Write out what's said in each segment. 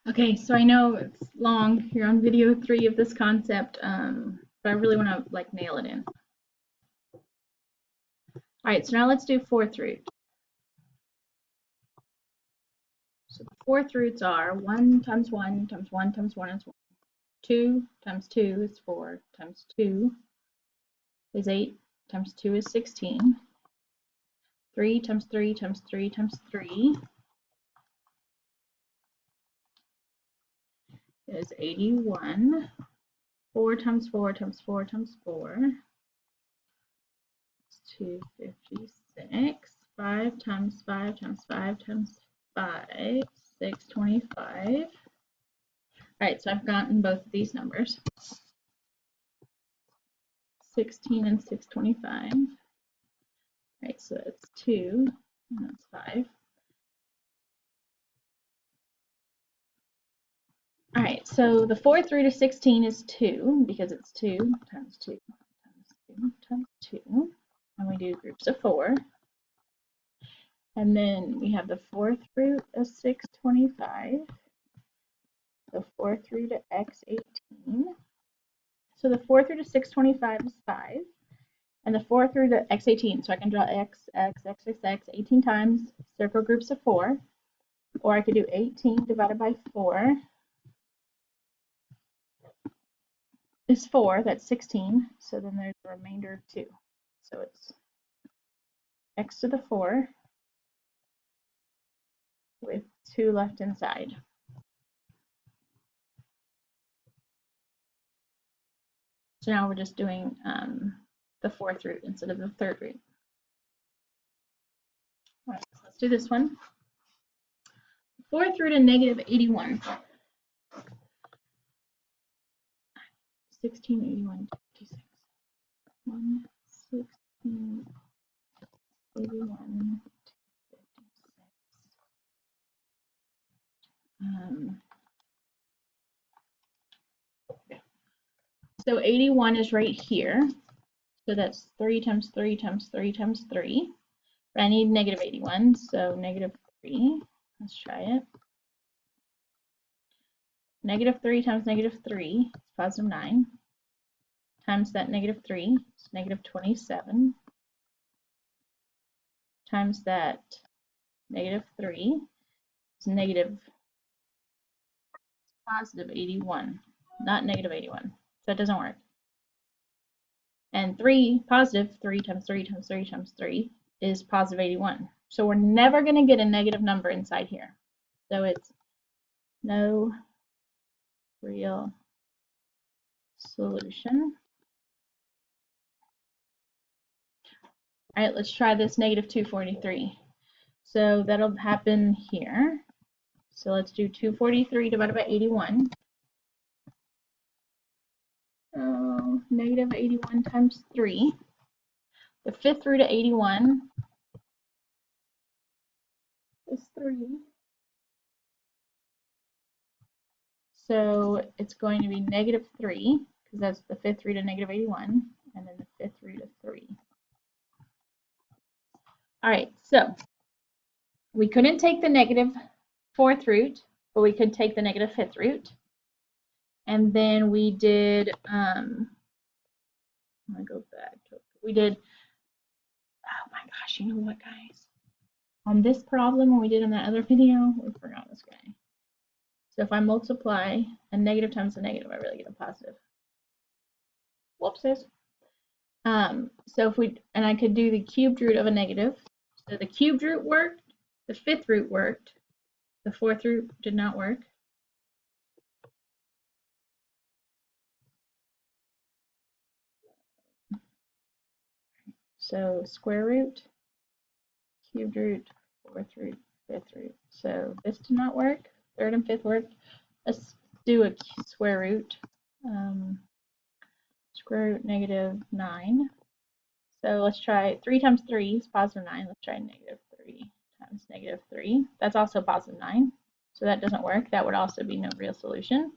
Okay, so I know it's long. You're on video 3 of this concept, but I really want to like nail it in. All right, so now let's do fourth root. So the fourth roots are 1 times 1 times 1 times 1 is 1. 2 times 2 is 4 times 2 is 8 times 2 is 16. 3 times 3 times 3 times 3 is 81. 4 times 4 times 4 times 4 is 256. 5 times 5 times 5 times 5, 625. All right, so I've gotten both of these numbers. 16 and 625. All right, so that's 2, and that's 5. All right, so the fourth root of 16 is 2, because it's 2 times 2 times 2 times 2. And we do groups of 4. And then we have the fourth root of 625, the fourth root of x18. So the fourth root of 625 is 5, and the fourth root of x18. So I can draw x, 18 times, circle groups of 4. Or I could do 18 divided by 4 is 4, that's 16. So then there's a remainder of 2. So it's x to the 4 with 2 left inside. So now we're just doing the fourth root instead of the third root. All right, so let's do this one. Fourth root of negative 81. 1681, 56. 1, 16, 81, 56. So 81 is right here. So that's 3 times 3 times 3 times 3. But I need negative 81, so negative 3. Let's try it. Negative 3 times negative 3 is positive 9. Times that negative 3 is negative 27. Times that negative 3 is positive 81, not negative 81. So that doesn't work. And 3, positive 3 times 3 times 3 times 3 is positive 81. So we're never going to get a negative number inside here. So it's no real solution. All right, let's try this negative 243. So that'll happen here. So let's do 243 divided by 81. So negative 81 times 3. The fifth root of 81 is 3. So it's going to be negative 3, because that's the fifth root of negative 81, and then the fifth root of 3. All right, so we couldn't take the negative fourth root, but we could take the negative fifth root. And then we did, I'm going to go back. We did, oh my gosh, you know what, guys? On this problem, when we did in that other video, we forgot this guy. So if I multiply a negative times a negative, I really get a positive. Whoopsies. So if we, and I could do the cubed root of a negative. So the cubed root worked, the fifth root worked, the fourth root did not work. So square root, cubed root, fourth root, fifth root. So this did not work, third and fifth worked. Let's do a square root. Square root negative 9. So let's try 3 times 3 is positive 9. Let's try negative 3 times negative 3. That's also positive 9. So that doesn't work. That would also be no real solution.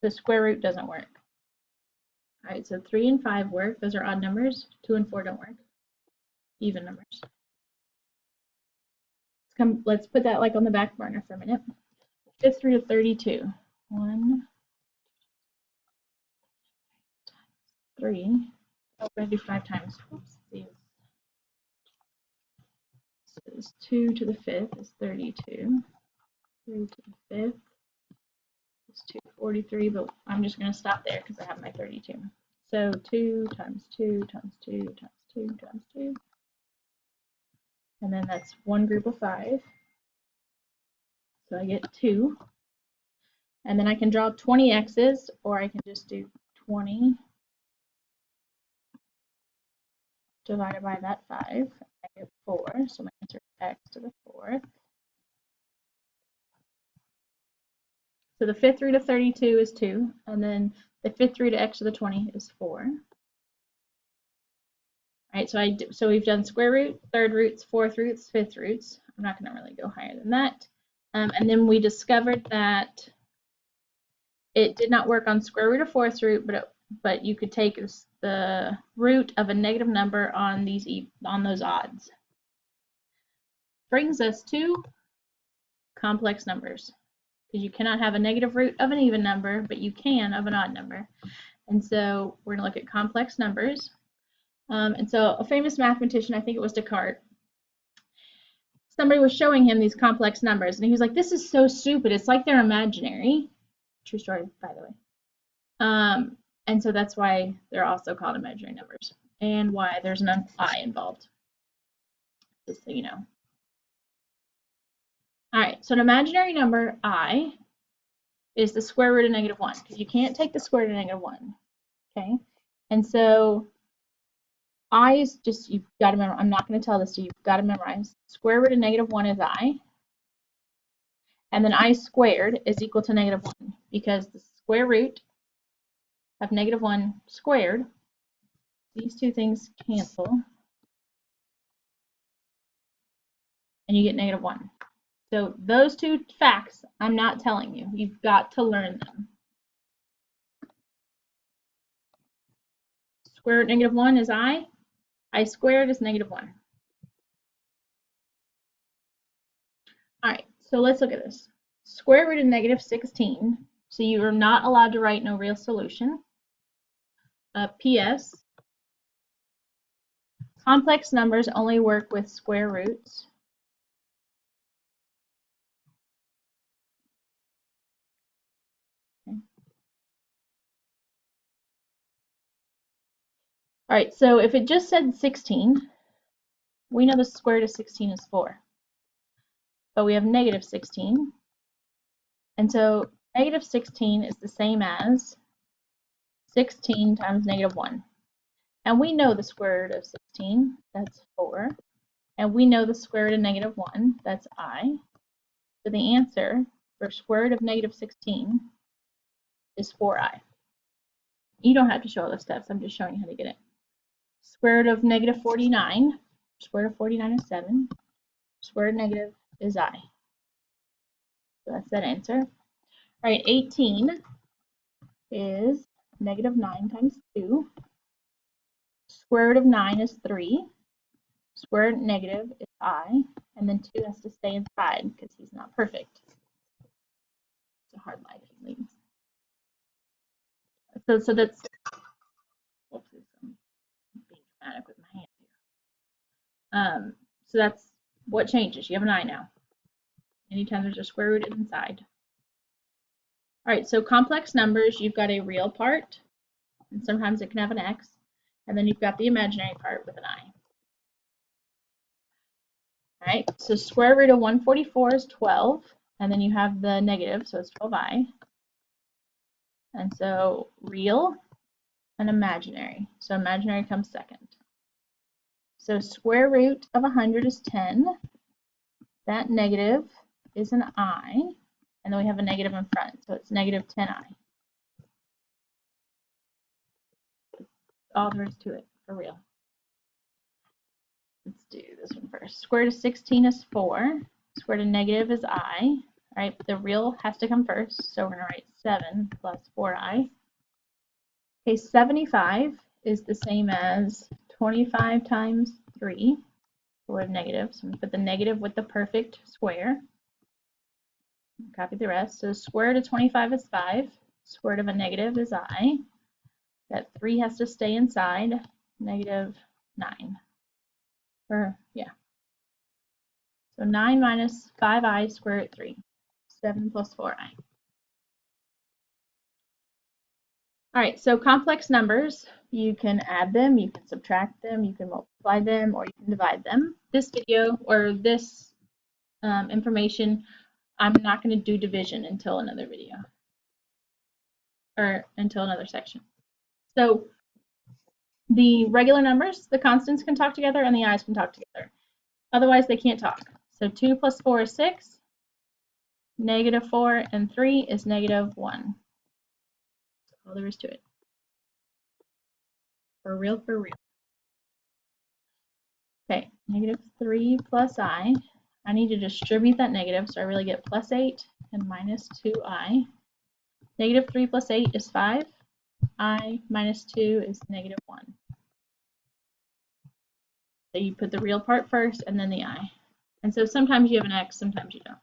The square root doesn't work. All right, so 3 and 5 work. Those are odd numbers. 2 and 4 don't work. Even numbers. Let's put that like on the back burner for a minute. fifth root of 32. 1, 3. Oh, we're going to do 5 times. Oops. So it's 2 to the 5th is 32. 3 to the 5th is 243, but I'm just going to stop there because I have my 32. So 2 times 2 times 2 times 2 times 2. And then that's one group of 5. So I get 2. And then I can draw 20 x's, or I can just do 20 divided by that 5. I get 4. So my answer is x to the 4th. So the 5th root of 32 is 2, and then the 5th root of x to the 20 is 4. All right, so we've done square root, third roots, fourth roots, fifth roots. I'm not going to really go higher than that. And then we discovered that it did not work on square root of fourth root, but you could take the root of a negative number on those odds. Brings us to complex numbers, because you cannot have a negative root of an even number, but you can of an odd number. And so we're going to look at complex numbers. And so a famous mathematician, I think it was Descartes, somebody was showing him these complex numbers, and he was like, this is so stupid. It's like they're imaginary. True story, by the way. And so that's why they're also called imaginary numbers, and why there's an I involved, just so you know. All right, so an imaginary number, I, is the square root of -1, because you can't take the square root of -1, okay? And so I is just, you've got to memorize. I'm not going to tell this to you. You've got to memorize. Square root of -1 is I. And then I squared is equal to -1, because the square root of -1 squared, these two things cancel, and you get -1. So those two facts, I'm not telling you. You've got to learn them. Square root of -1 is I squared is -1. All right, so let's look at this. Square root of -16, so you are not allowed to write no real solution. P.S. Complex numbers only work with square roots. Okay. All right, so if it just said 16, we know the square root of 16 is 4. But we have -16. And so -16 is the same as 16 times -1. And we know the square root of 16, that's 4. And we know the square root of -1, that's I. So the answer for square root of -16 is 4i. You don't have to show all the steps, I'm just showing you how to get it. Square root of -49, square root of 49 is 7. Square root of negative is I. So that's that answer. All right, 18 is -9 times 2. Square root of 9 is 3. Square root of negative is I. And then 2 has to stay inside because he's not perfect. It's a hard life he leads. So that's, whoopsies, I'm being dramatic with my hands here. So that's what changes. You have an I now. Anytime there's a square root inside. All right, so complex numbers, you've got a real part, and sometimes it can have an X, and then you've got the imaginary part with an I. All right, so square root of 144 is 12, and then you have the negative, so it's 12i. And so real and imaginary. So imaginary comes second. So square root of 100 is 10. That negative is an I, and then we have a negative in front, so it's -10i. All there is to it, for real. Let's do this one first. Square root of 16 is 4. Square root of negative is I. All right, the real has to come first, so we're going to write 7 plus 4i. Okay, 75 is the same as 25 times 3. So we have negative, so we put the negative with the perfect square. Copy the rest. So square root of 25 is 5. Square root of a negative is I. That 3 has to stay inside. Negative 9. Or, yeah. So 9 minus 5i square root 3. 7 plus 4i. All right, so complex numbers, you can add them, you can subtract them, you can multiply them, or you can divide them. This video, or this information, I'm not going to do division until another video, or until another section. So the regular numbers, the constants can talk together, and the i's can talk together. Otherwise, they can't talk. So 2 plus 4 is 6. Negative 4 and 3 is negative 1. That's all there is to it. For real, for real. Okay, negative 3 plus I. I need to distribute that negative, so I really get plus 8 and minus 2i. Negative 3 plus 8 is 5. I minus 2 is negative 1. So you put the real part first and then the I. And so sometimes you have an x, sometimes you don't.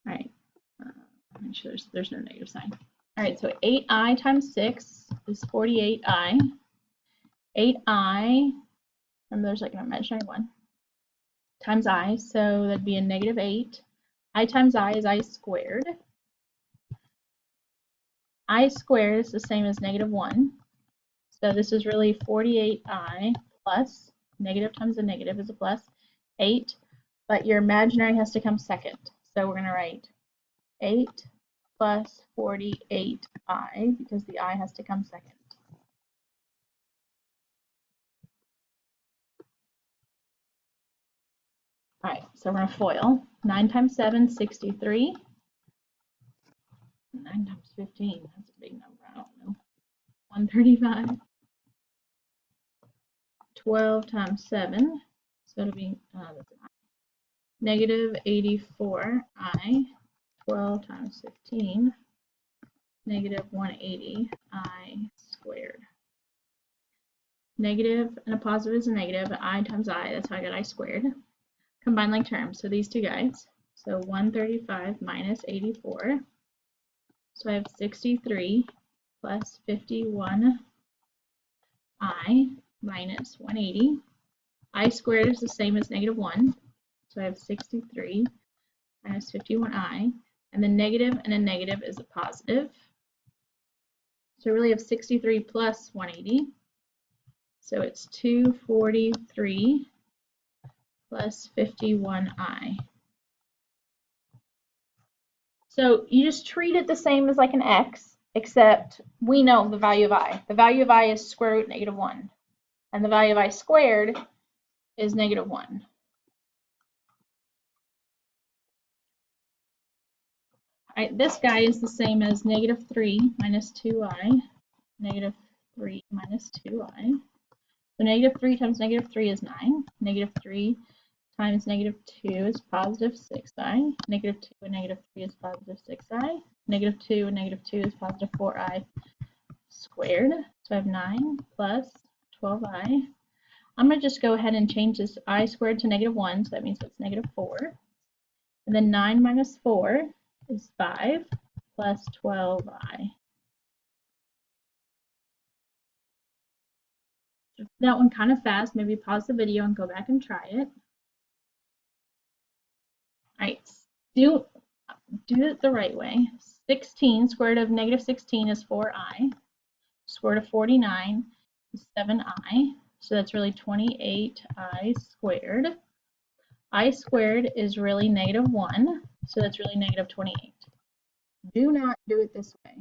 All right, make sure there's no negative sign. All right, so 8i times 6 is 48i. 8i, remember there's like an imaginary 1, times I, so that'd be a negative 8. I times I is I squared. I squared is the same as negative 1. So this is really 48i plus, negative times a negative is a plus, 8. But your imaginary has to come second. So we're going to write 8 plus 48i because the I has to come second. All right, so we're going to FOIL. 9 times 7, 63. 9 times 15, that's a big number, I don't know. 135. 12 times 7, so it'll be negative 84i. 12 times 15, negative 180i squared. Negative and a positive is a negative, I times I, that's how I got I squared. Combine like terms, so these two guys. So 135 minus 84. So I have 63 plus 51i minus 180. I squared is the same as negative 1. So I have 63 minus 51i. And the negative and a negative is a positive. So I really have 63 plus 180. So it's 243 plus 51i. So you just treat it the same as like an x, except we know the value of I. The value of I is square root negative 1. And the value of I squared is negative 1. All right, this guy is the same as negative 3 minus 2i. Negative 3 minus 2i. So negative 3 times negative 3 is 9. Negative 3 times negative 2 is positive 6i. Negative 2 and negative 3 is positive 6i. Negative 2 and negative 2 is positive 4i squared. So I have 9 plus 12i. I'm going to just go ahead and change this I squared to negative 1, so that means it's negative 4. And then 9 minus 4 is 5 plus 12i. That one kind of fast. Maybe pause the video and go back and try it. All right, do it the right way. 16 square root of negative 16 is 4i. Square root of 49 is 7i. So that's really 28i squared. I squared is really negative 1. So that's really negative 28. Do not do it this way.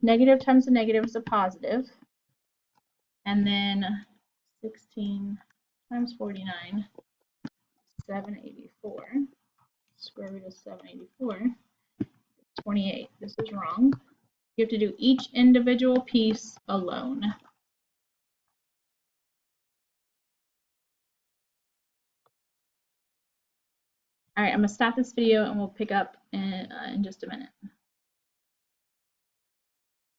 Negative times a negative is a positive. And then 16 times 49, 784. Square root of 784, 28. This is wrong. You have to do each individual piece alone. All right, I'm going to stop this video and we'll pick up in just a minute.